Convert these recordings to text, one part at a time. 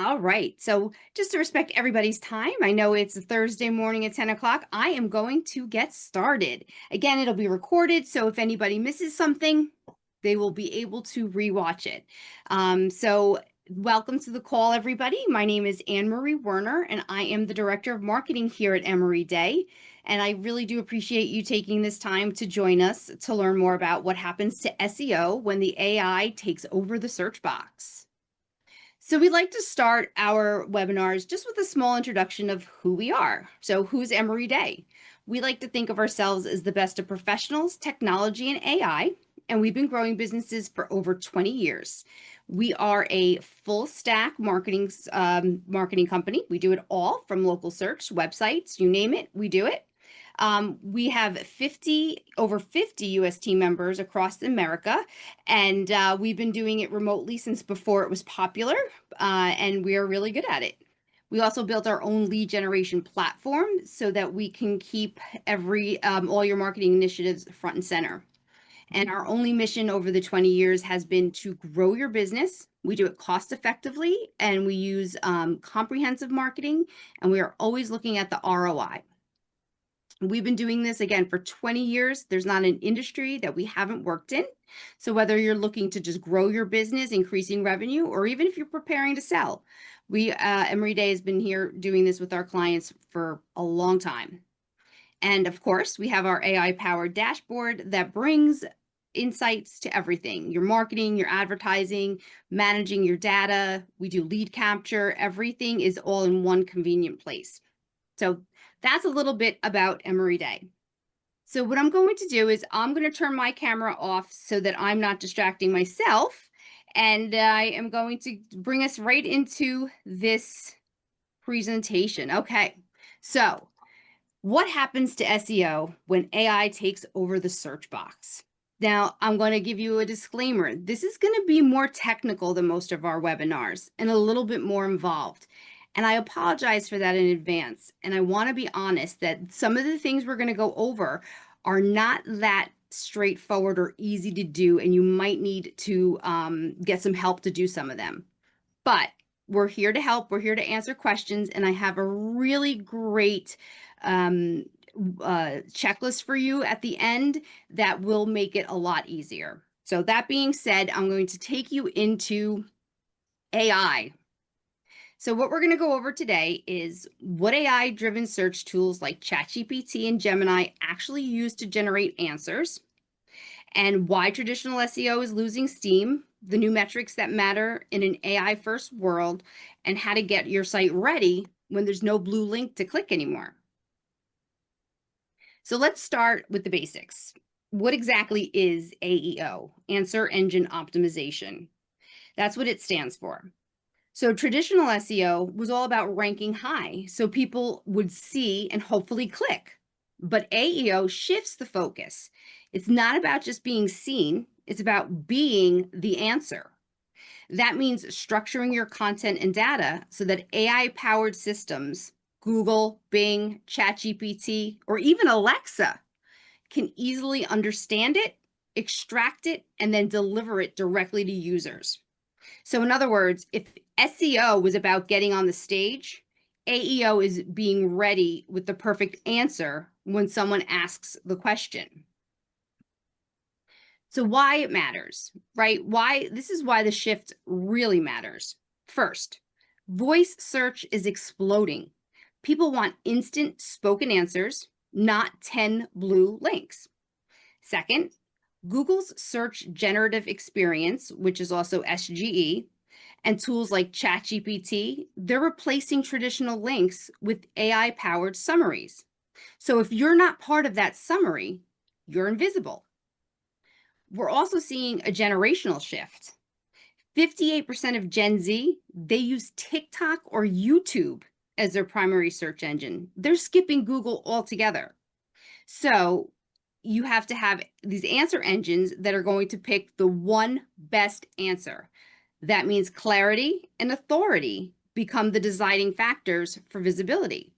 All right. So, just to respect everybody's time, I know it's a Thursday morning at 10 o'clock. I am going to get started. Again, it'll be recorded. So, if anybody misses something, they will be able to rewatch it. Welcome to the call, everybody. My name is Anne-Marie Werner, and I am the Director of Marketing here at Emory Day. And I really do appreciate you taking this time to join us to learn more about what happens to SEO when the AI takes over the search box. So we like to start our webinars just with a small introduction of who we are. So who's Emory Day? We like to think of ourselves as the best of professionals, technology, and AI, and we've been growing businesses for over 20 years. We are a full stack marketing company. We do it all from local search, websites, you name it, we do it. We have over 50 US team members across America, and we've been doing it remotely since before it was popular, and we are really good at it. We also built our own lead generation platform so that we can keep all your marketing initiatives front and center. And our only mission over the 20 years has been to grow your business. We do it cost effectively, and we use comprehensive marketing, and we are always looking at the ROI. We've been doing this again for 20 years. There's not an industry that we haven't worked in. So whether you're looking to just grow your business, increasing revenue, or even if you're preparing to sell, Emory Day has been here doing this with our clients for a long time. And of course, we have our AI-powered dashboard that brings insights to everything, your marketing, your advertising, managing your data. We do lead capture. Everything is all in one convenient place. So that's a little bit about Emory Day. So what I'm going to do is I'm going to turn my camera off so that I'm not distracting myself. And I am going to bring us right into this presentation. Okay, so what happens to SEO when AI takes over the search box? Now, I'm going to give you a disclaimer. This is going to be more technical than most of our webinars and a little bit more involved. And I apologize for that in advance. And I want to be honest that some of the things we're going to go over are not that straightforward or easy to do, and you might need to get some help to do some of them. But we're here to help. We're here to answer questions, and I have a really great checklist for you at the end that will make it a lot easier. So that being said, I'm going to take you into AI. So what we're going to go over today is what AI-driven search tools like ChatGPT and Gemini actually use to generate answers, and why traditional SEO is losing steam, the new metrics that matter in an AI-first world, and how to get your site ready when there's no blue link to click anymore. So let's start with the basics. What exactly is AEO, Answer Engine Optimization? That's what it stands for. So traditional SEO was all about ranking high, so people would see and hopefully click. But AEO shifts the focus. It's not about just being seen, it's about being the answer. That means structuring your content and data so that AI-powered systems, Google, Bing, ChatGPT, or even Alexa, can easily understand it, extract it, and then deliver it directly to users. So in other words, if SEO was about getting on the stage, AEO is being ready with the perfect answer when someone asks the question. So why it matters, right? This is why the shift really matters. First, voice search is exploding. People want instant spoken answers, not 10 blue links. Second, Google's search generative experience, which is also SGE, and tools like ChatGPT, they're replacing traditional links with AI-powered summaries. So if you're not part of that summary, you're invisible. We're also seeing a generational shift. 58% of Gen Z, they use TikTok or YouTube as their primary search engine. They're skipping Google altogether. So you have to have these answer engines that are going to pick the one best answer. That means clarity and authority become the deciding factors for visibility.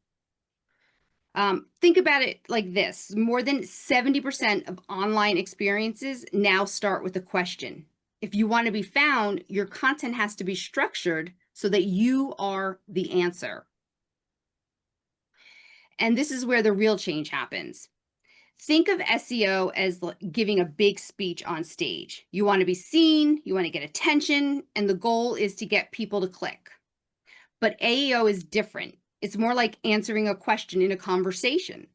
Think about it like this. More than 70% of online experiences now start with a question. If you want to be found, your content has to be structured so that you are the answer. And this is where the real change happens. Think of SEO as giving a big speech on stage. You want to be seen, you want to get attention, and the goal is to get people to click. But AEO is different. It's more like answering a question in a conversation.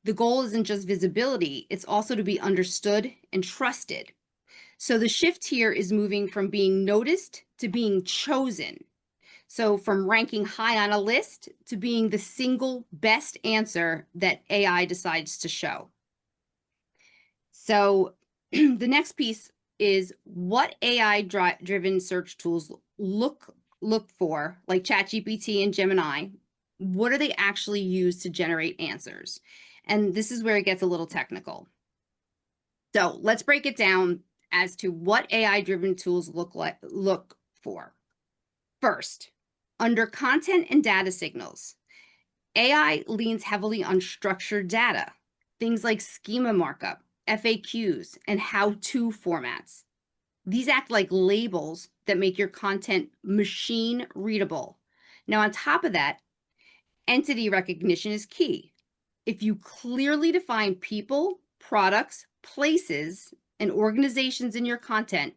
The goal isn't just visibility, it's also to be understood and trusted. So the shift here is moving from being noticed to being chosen. So from ranking high on a list to being the single best answer that AI decides to show. So the next piece is what AI-driven search tools look for, like ChatGPT and Gemini. What are they actually used to generate answers? And this is where it gets a little technical. So let's break it down as to what AI-driven tools look for. First, under content and data signals, AI leans heavily on structured data, things like schema markup, FAQs, and how-to formats. These act like labels that make your content machine readable. Now, on top of that, entity recognition is key. If you clearly define people, products, places, and organizations in your content,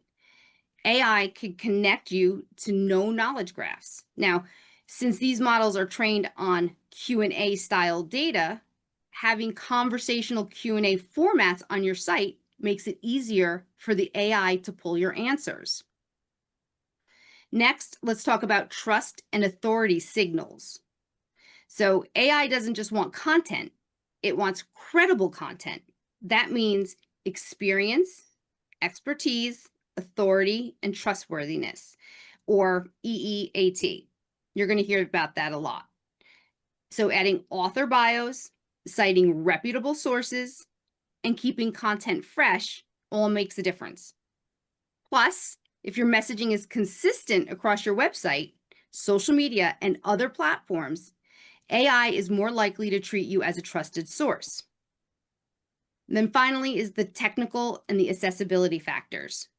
AI can connect you to known knowledge graphs. Now, since these models are trained on Q&A style data, having conversational Q&A formats on your site makes it easier for the AI to pull your answers. Next, let's talk about trust and authority signals. So AI doesn't just want content, it wants credible content. That means experience, expertise, authority, and trustworthiness, or EEAT. You're going to hear about that a lot. So adding author bios, citing reputable sources, and keeping content fresh all makes a difference. Plus, if your messaging is consistent across your website, social media, and other platforms, AI is more likely to treat you as a trusted source. And then finally is the technical and the accessibility factors.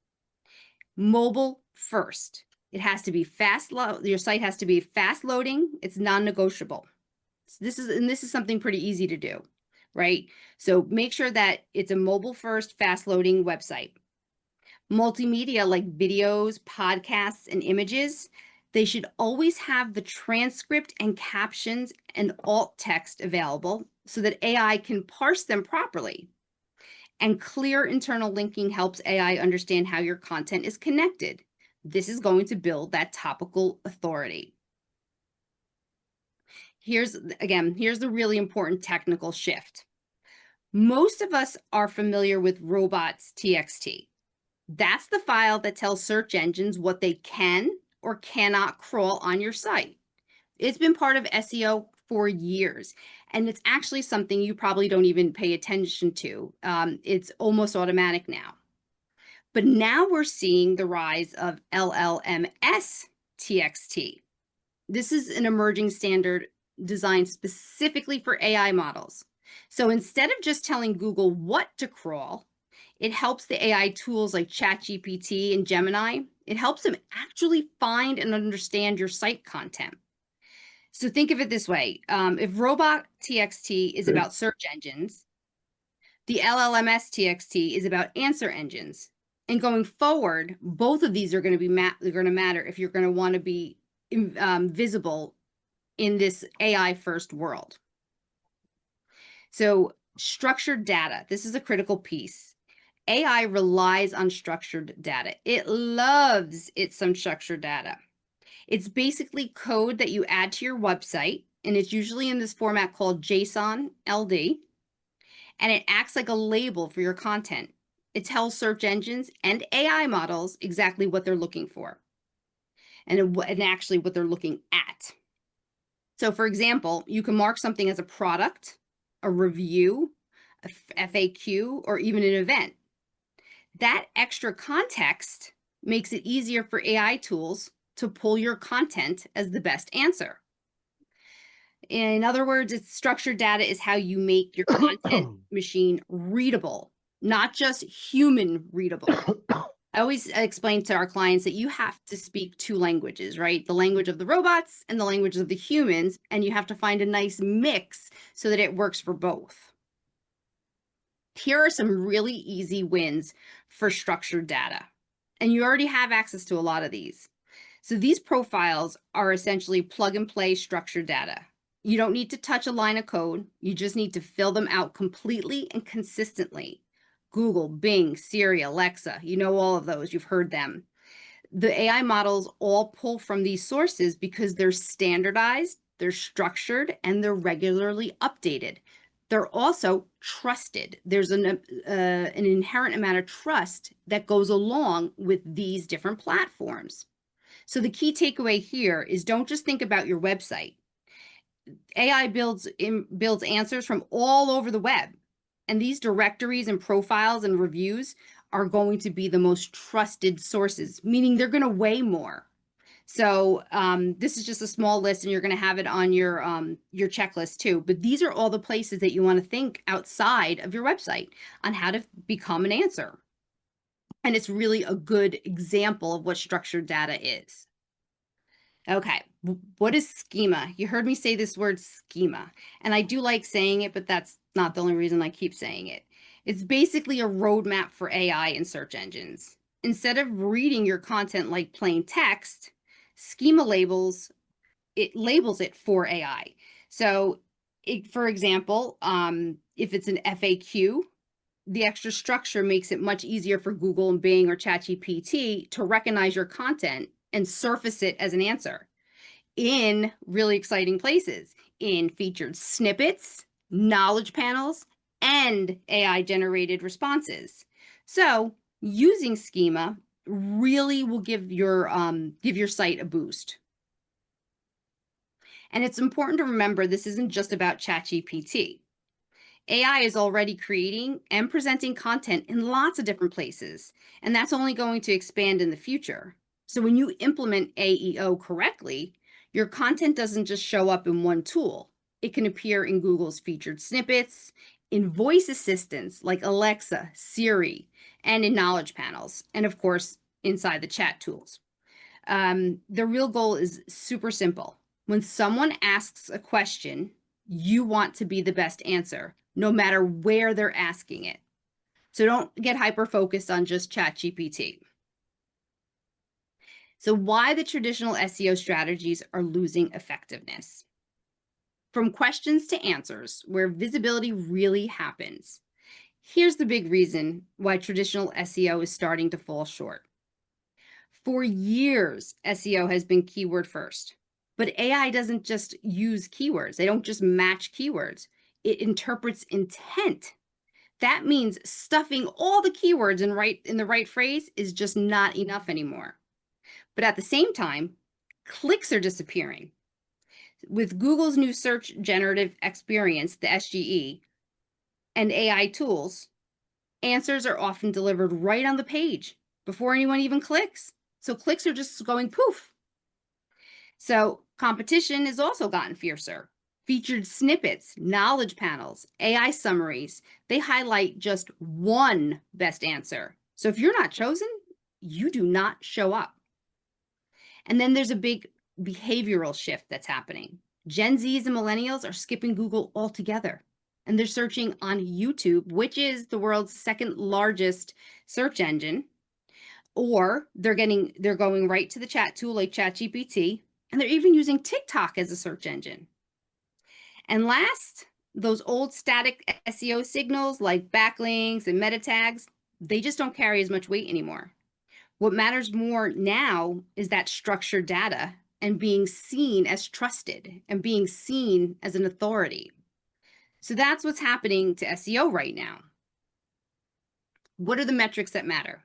Mobile first. It has to be your site has to be fast loading. It's non-negotiable. This is something pretty easy to do, right? So make sure that it's a mobile first, fast loading website. Multimedia like videos, podcasts, and images, they should always have the transcript and captions and alt text available so that AI can parse them properly. And clear internal linking helps AI understand how your content is connected. This is going to build that topical authority. Here's the really important technical shift. Most of us are familiar with robots.txt. That's the file that tells search engines what they can or cannot crawl on your site. It's been part of SEO for years, and it's actually something you probably don't even pay attention to. It's almost automatic now. But now we're seeing the rise of LLMs.txt. This is an emerging standard designed specifically for AI models. So instead of just telling Google what to crawl, it helps the AI tools like ChatGPT and Gemini. It helps them actually find and understand your site content. So think of it this way. If robot.txt is about search engines, the LLMs.txt is about answer engines. And going forward, both of these are going to matter if you're going to want to be visible in this AI first world. So structured data, this is a critical piece. AI relies on structured data. It loves some structured data. It's basically code that you add to your website, and it's usually in this format called JSON LD, and it acts like a label for your content. It tells search engines and AI models exactly what they're looking for and actually what they're looking at. So for example, you can mark something as a product, a review, a FAQ, or even an event. That extra context makes it easier for AI tools to pull your content as the best answer. In other words, it's structured data is how you make your content machine readable, not just human readable. I always explain to our clients that you have to speak two languages, right? The language of the robots and the language of the humans, and you have to find a nice mix so that it works for both. Here are some really easy wins for structured data. And you already have access to a lot of these. So these profiles are essentially plug and play structured data. You don't need to touch a line of code. You just need to fill them out completely and consistently. Google, Bing, Siri, Alexa, you know all of those, you've heard them. The AI models all pull from these sources because they're standardized, they're structured, and they're regularly updated. They're also trusted. There's an inherent amount of trust that goes along with these different platforms. So the key takeaway here is don't just think about your website. AI builds answers from all over the web. And these directories and profiles and reviews are going to be the most trusted sources, meaning they're going to weigh more. So this is just a small list, and you're going to have it on your checklist too. But these are all the places that you want to think outside of your website on how to become an answer. And it's really a good example of what structured data is. Okay, what is schema? You heard me say this word schema, and I do like saying it, but that's not the only reason I keep saying it. It's basically a roadmap for AI and search engines. Instead of reading your content like plain text, schema labels it for AI. So, for example, if it's an FAQ, the extra structure makes it much easier for Google and Bing or ChatGPT to recognize your content and surface it as an answer in really exciting places, in featured snippets, knowledge panels, and AI generated responses. So using schema really will give your site a boost. And it's important to remember this isn't just about ChatGPT. AI is already creating and presenting content in lots of different places, and that's only going to expand in the future. So when you implement AEO correctly, your content doesn't just show up in one tool. It can appear in Google's featured snippets, in voice assistants like Alexa, Siri, and in knowledge panels, and of course, inside the chat tools. The real goal is super simple. When someone asks a question, you want to be the best answer, no matter where they're asking it. So don't get hyper focused on just ChatGPT. So, why the traditional SEO strategies are losing effectiveness? From questions to answers, where visibility really happens. Here's the big reason why traditional SEO is starting to fall short. For years, SEO has been keyword first, but AI doesn't just use keywords. They don't just match keywords. It interprets intent. That means stuffing all the keywords in the right phrase is just not enough anymore. But at the same time, clicks are disappearing. With Google's new search generative experience, the SGE, and AI tools, answers are often delivered right on the page before anyone even clicks. So clicks are just going poof. So competition has also gotten fiercer. Featured snippets, knowledge panels, AI summaries, they highlight just one best answer. So if you're not chosen, you do not show up. And then there's a big behavioral shift that's happening. Gen Zs and millennials are skipping Google altogether. And they're searching on YouTube, which is the world's second largest search engine, or they're going right to the chat tool like ChatGPT, and they're even using TikTok as a search engine. And last, those old static SEO signals like backlinks and meta tags, they just don't carry as much weight anymore. What matters more now is that structured data and being seen as trusted and being seen as an authority. So that's what's happening to SEO right now. What are the metrics that matter?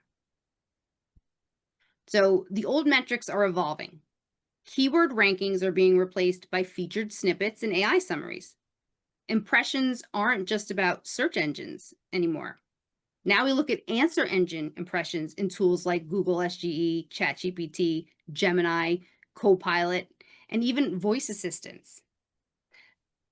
So the old metrics are evolving. Keyword rankings are being replaced by featured snippets and AI summaries. Impressions aren't just about search engines anymore. Now we look at answer engine impressions in tools like Google SGE, ChatGPT, Gemini, Copilot, and even voice assistants.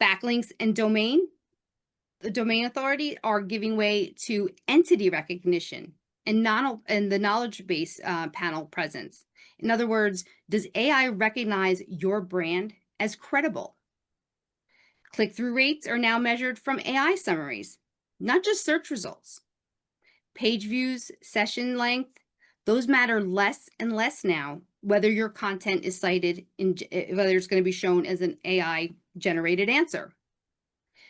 Backlinks and the domain authority are giving way to entity recognition. and the knowledge base panel presence. In other words, does AI recognize your brand as credible? Click through rates are now measured from AI summaries, not just search results. Page views, session length, those matter less and less now, whether your content is cited whether it's going to be shown as an AI generated answer.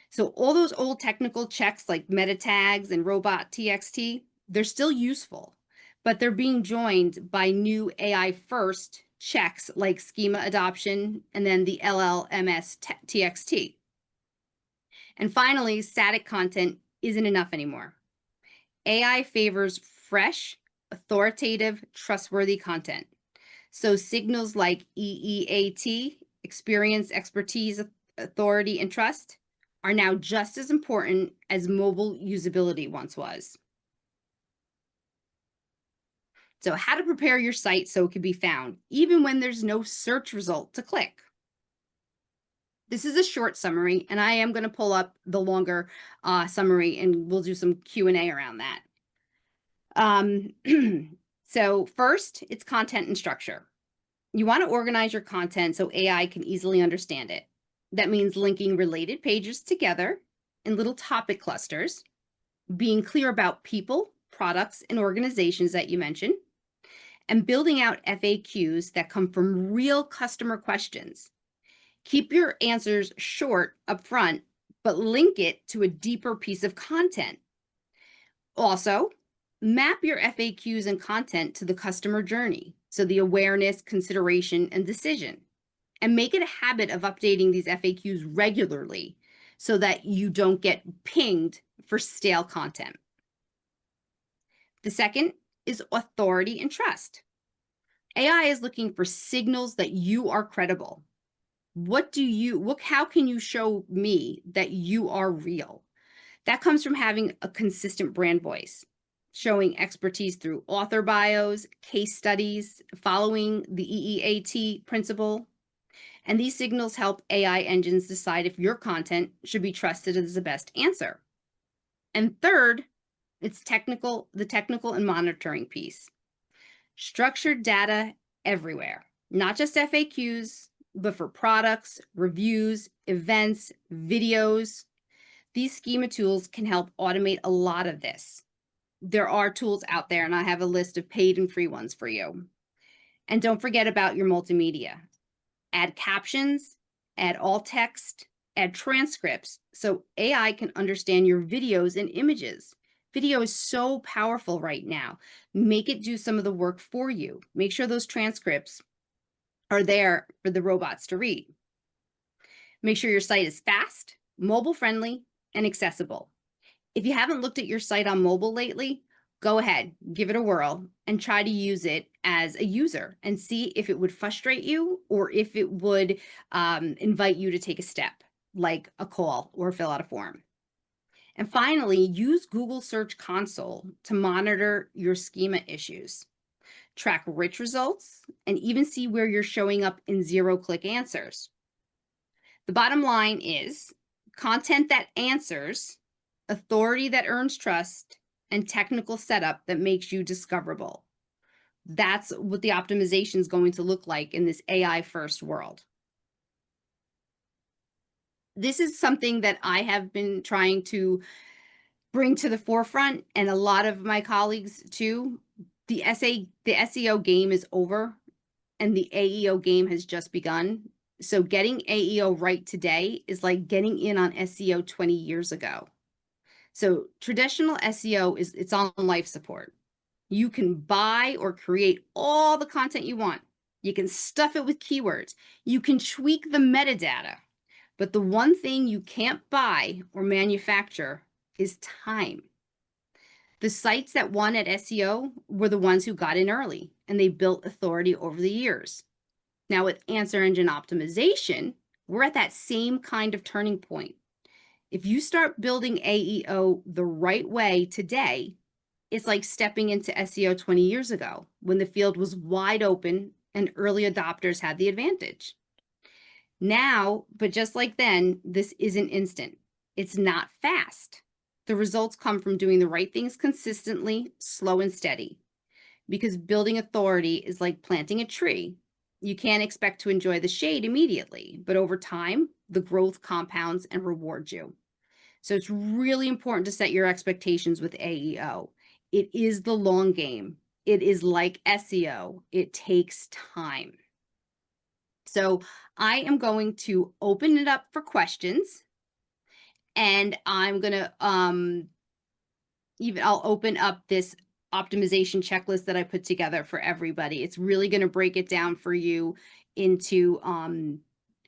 So all those old technical checks like meta tags and robot.txt, they're still useful, but they're being joined by new AI first checks like schema adoption and then the LLMs.txt. And finally, static content isn't enough anymore. AI favors fresh, authoritative, trustworthy content. So signals like EEAT, experience, expertise, authority, and trust, are now just as important as mobile usability once was. So how to prepare your site so it can be found, even when there's no search result to click. This is a short summary, and I am going to pull up the longer summary, and we'll do some Q&A around that. So first, it's content and structure. You want to organize your content so AI can easily understand it. That means linking related pages together in little topic clusters, being clear about people, products, and organizations that you mentioned, and building out FAQs that come from real customer questions. Keep your answers short up front, but link it to a deeper piece of content. Also, map your FAQs and content to the customer journey, so the awareness, consideration, and decision. And make it a habit of updating these FAQs regularly so that you don't get pinged for stale content. The second is authority and trust. AI is looking for signals that you are credible. How can you show me that you are real? That comes from having a consistent brand voice, showing expertise through author bios, case studies, following the EEAT principle. And these signals help AI engines decide if your content should be trusted as the best answer. And third, it's the technical and monitoring piece. Structured data everywhere, not just FAQs, but for products, reviews, events, videos. These schema tools can help automate a lot of this. There are tools out there, and I have a list of paid and free ones for you. And don't forget about your multimedia. Add captions, add alt text, add transcripts, so AI can understand your videos and images. Video is so powerful right now. Make it do some of the work for you. Make sure those transcripts are there for the robots to read. Make sure your site is fast, mobile friendly, and accessible. If you haven't looked at your site on mobile lately, go ahead, give it a whirl, and try to use it as a user and see if it would frustrate you or if it would invite you to take a step, like a call or fill out a form. And finally, use Google Search Console to monitor your schema issues. Track rich results and even see where you're showing up in zero-click answers. The bottom line is content that answers, authority that earns trust, and technical setup that makes you discoverable. That's what the optimization is going to look like in this AI first world. This is something that I have been trying to bring to the forefront, and a lot of my colleagues too. The SEO game is over and the AEO game has just begun. So getting AEO right today is like getting in on SEO 20 years ago. So traditional SEO it's on life support. You can buy or create all the content you want. You can stuff it with keywords. You can tweak the metadata. But the one thing you can't buy or manufacture is time. The sites that won at SEO were the ones who got in early, and they built authority over the years. Now with answer engine optimization, we're at that same kind of turning point. If you start building AEO the right way today, it's like stepping into SEO 20 years ago when the field was wide open and early adopters had the advantage. Now, but just like then, this isn't instant. It's not fast. The results come from doing the right things consistently, slow and steady, because building authority is like planting a tree. You can't expect to enjoy the shade immediately, but over time, the growth compounds and rewards you. So it's really important to set your expectations with AEO. It is the long game. It is like SEO. It takes time. So I am going to open it up for questions, and I'm going to I'll open up this optimization checklist that I put together for everybody. It's really going to break it down for you into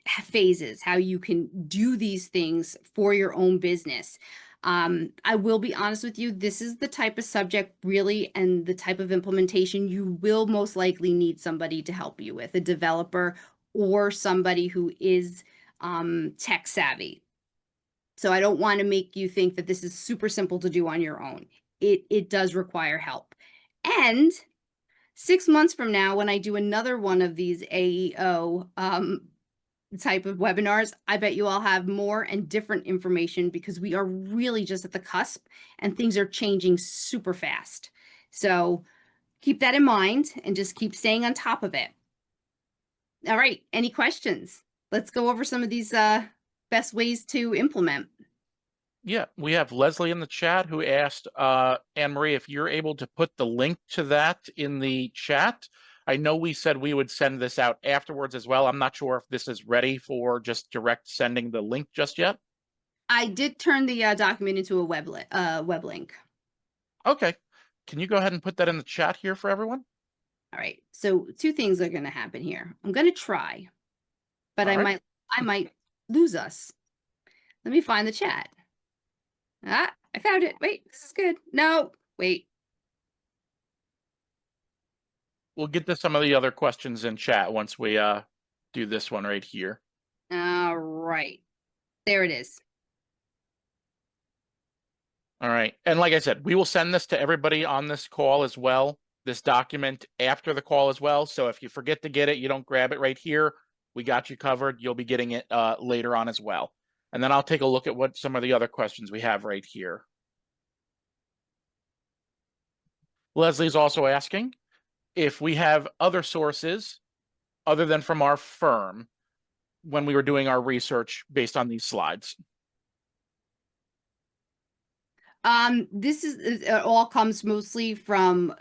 phases, how you can do these things for your own business. I will be honest with you, this is the type of subject really and the type of implementation you will most likely need somebody to help you with, a developer or somebody who is tech savvy. So I don't want to make you think that this is super simple to do on your own. It does require help. And 6 months from now, when I do another one of these AEO type of webinars, I bet you all have more and different information, because we are really just at the cusp and things are changing super fast. So keep that in mind and just keep staying on top of it. All right, any questions? Let's go over some of these best ways to implement. Yeah, we have Leslie in the chat who asked, Anne Marie, if you're able to put the link to that in the chat. I know we said we would send this out afterwards as well. I'm not sure if this is ready for just direct sending the link just yet. I did turn the document into a web link. Okay. Can you go ahead and put that in the chat here for everyone? All right. So 2 things are going to happen here. I'm going to try, but All I right. might lose us. Let me find the chat. Ah, I found it. Wait, this is good. No, wait. We'll get to some of the other questions in chat once we do this one right here. All right. There it is. All right. And like I said, we will send this to everybody on this call as well, this document after the call as well. So if you forget to get it, you don't grab it right here, we got you covered. You'll be getting it later on as well. And then I'll take a look at what some of the other questions we have right here. Leslie's also asking if we have other sources other than from our firm when we were doing our research based on these slides. This it all comes mostly from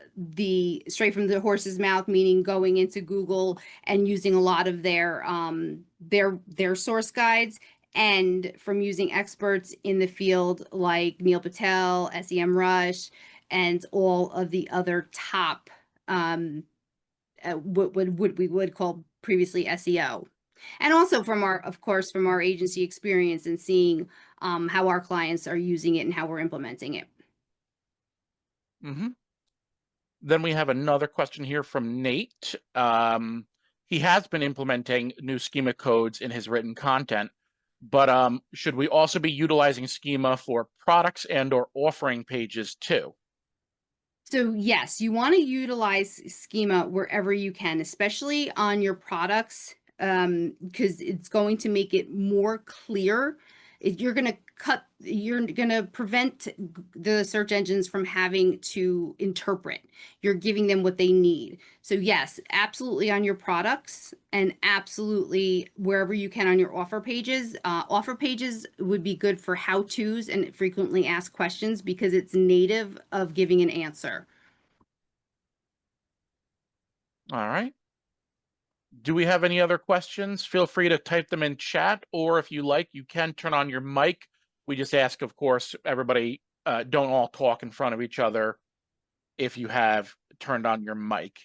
straight from the horse's mouth, meaning going into Google and using a lot of their source guides, and from using experts in the field like Neil Patel, SEMrush, and all of the other top what we would call previously SEO. And also from of course, from our agency experience and seeing how our clients are using it and how we're implementing it. Mm-hmm. Then we have another question here from Nate. He has been implementing new schema codes in his written content, but should we also be utilizing schema for products and or offering pages too? So yes, you want to utilize schema wherever you can, especially on your products, because it's going to make it more clear. You're going to prevent the search engines from having to interpret. You're giving them what they need. So yes, absolutely on your products, and absolutely wherever you can on your offer pages. Offer pages would be good for how-tos and frequently asked questions, because it's native of giving an answer. All right. Do we have any other questions? Feel free to type them in chat, or if you like, you can turn on your mic. We just ask, of course, everybody don't all talk in front of each other if you have turned on your mic.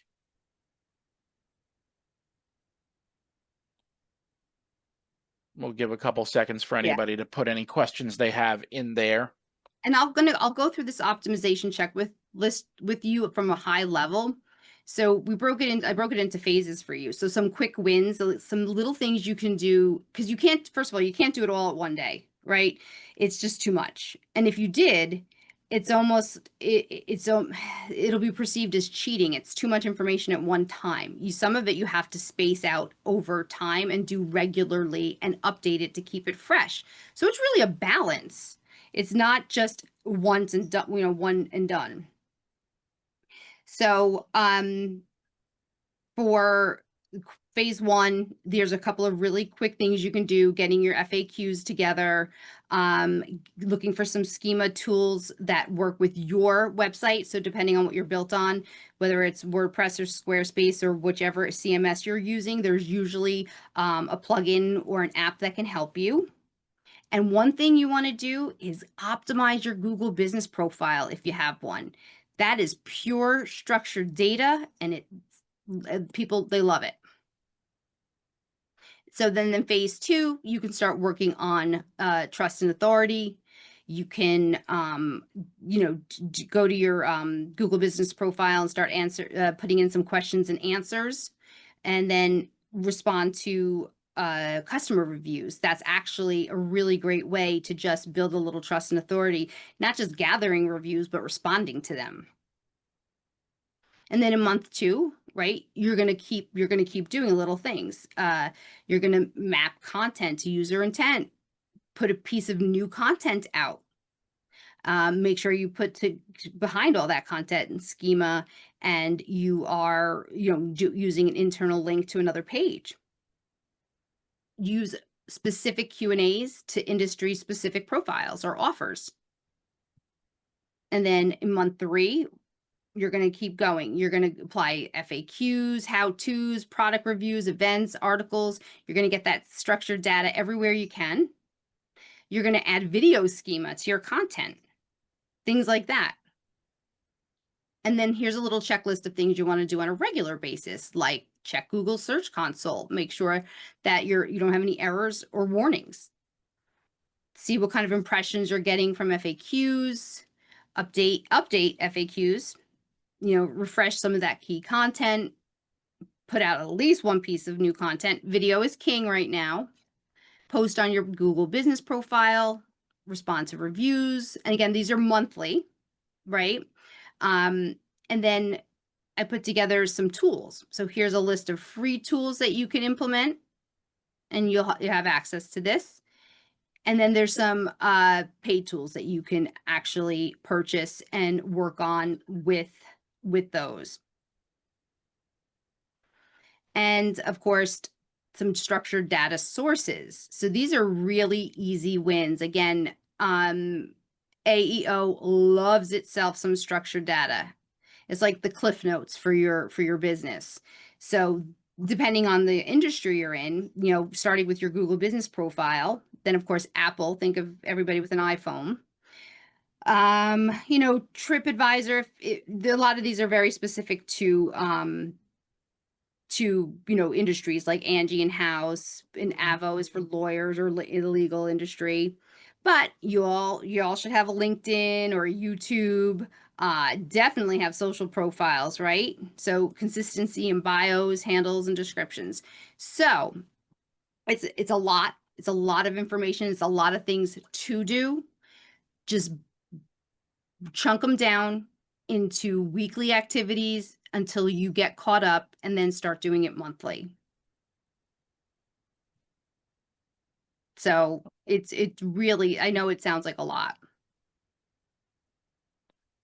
We'll give a couple seconds for Yeah. anybody to put any questions they have in there. And I'll go through this optimization checklist with you from a high level. So I broke it into phases for you. So some quick wins, some little things you can do, because you can't, first of all, you can't do it all at one day, right? It's just too much. And if you did, it's almost it'll be perceived as cheating. It's too much information at one time. Some of it you have to space out over time and do regularly and update it to keep it fresh. So it's really a balance. It's not just once and done, one and done. So, for phase one, there's a couple of really quick things you can do, getting your FAQs together, looking for some schema tools that work with your website. So depending on what you're built on, whether it's WordPress or Squarespace or whichever CMS you're using, there's usually a plugin or an app that can help you. And one thing you want to do is optimize your Google business profile if you have one. That is pure structured data, and people, they love it. So then in phase two, you can start working on trust and authority. You can, go to your Google business profile and start putting in some questions and answers, and then respond to customer reviews. That's actually a really great way to just build a little trust and authority, not just gathering reviews, but responding to them. And then in month two, right, you're going to keep doing little things. You're going to map content to user intent, put a piece of new content out. Make sure you put behind all that content and schema, and you are, using an internal link to another page. Use specific Q&As to industry specific profiles or offers. And then in month three, you're going to keep going. You're going to apply FAQs, how-tos, product reviews, events, articles. You're going to get that structured data everywhere you can. You're going to add video schema to your content, things like that. And then here's a little checklist of things you want to do on a regular basis, like check Google Search Console, make sure that you don't have any errors or warnings. See what kind of impressions you're getting from FAQs, update FAQs, refresh some of that key content, put out at least one piece of new content. Video is king right now. Post on your Google business profile, respond to reviews. And again, these are monthly, right? And then I put together some tools. So here's a list of free tools that you can implement, and you have access to this. And then there's some paid tools that you can actually purchase and work on with those. And of course, some structured data sources. So these are really easy wins. Again, AEO loves itself some structured data. It's like the cliff notes for your business. So depending on the industry you're in, starting with your Google business profile, then of course Apple, think of everybody with an iPhone. TripAdvisor, a lot of these are very specific to industries like Angie and House, and Avo is for lawyers or in the legal industry. But you all should have a LinkedIn or a YouTube. Definitely have social profiles, right? So consistency in bios, handles, and descriptions. So it's a lot. It's a lot of information. It's a lot of things to do. Just chunk them down into weekly activities until you get caught up, and then start doing it monthly. So it's really, I know it sounds like a lot.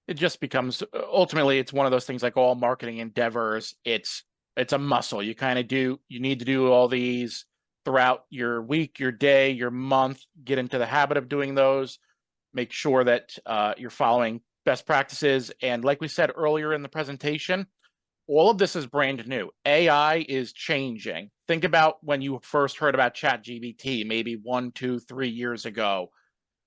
It just becomes, ultimately, it's one of those things, like all marketing endeavors. It's a muscle. You need to do all these throughout your week, your day, your month. Get into the habit of doing those. Make sure that you're following best practices. And like we said earlier in the presentation, all of this is brand new. AI is changing. Think about when you first heard about ChatGPT, maybe 1, 2, 3 years ago,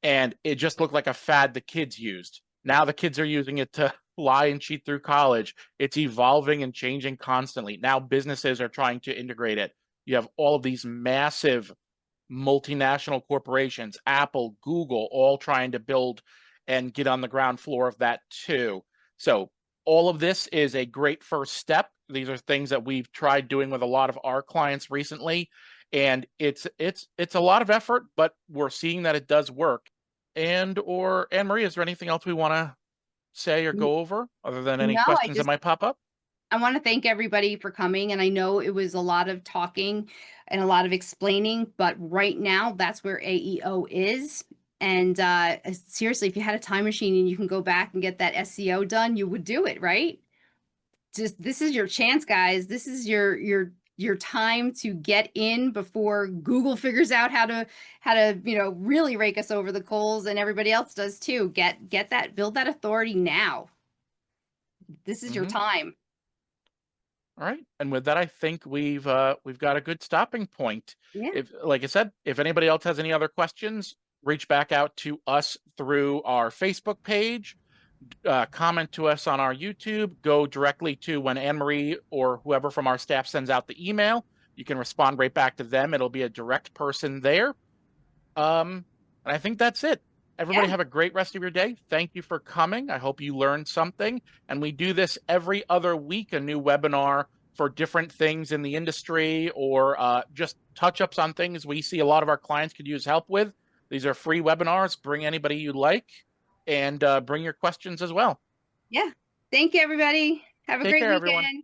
and it just looked like a fad the kids used. Now the kids are using it to lie and cheat through college. It's evolving and changing constantly. Now businesses are trying to integrate it. You have all of these massive multinational corporations, Apple, Google, all trying to build and get on the ground floor of that too. So all of this is a great first step. These are things that we've tried doing with a lot of our clients recently, and it's a lot of effort, but we're seeing that it does work. Anne Marie, is there anything else we want to say or go over other than any No, questions that might pop up? I want to thank everybody for coming. And I know it was a lot of talking and a lot of explaining, but right now that's where AEO is. And seriously, if you had a time machine and you can go back and get that SEO done, you would do it, right? Just this is your chance, guys. This is your time to get in before Google figures out how to really rake us over the coals, and everybody else does too. Get that, build that authority now. This is your Hmm. time. All right. And with that, I think we've got a good stopping point. Yeah. If, like I said, if anybody else has any other questions, reach back out to us through our Facebook page, comment to us on our YouTube, go directly to when Anne Marie or whoever from our staff sends out the email. You can respond right back to them. It'll be a direct person there. And I think that's it. Everybody Yeah. have a great rest of your day. Thank you for coming. I hope you learned something. And we do this every other week, a new webinar for different things in the industry or just touch ups on things we see a lot of our clients could use help with. These are free webinars. Bring anybody you like and bring your questions as well. Yeah. Thank you, everybody. Have a Take great care, everyone. weekend.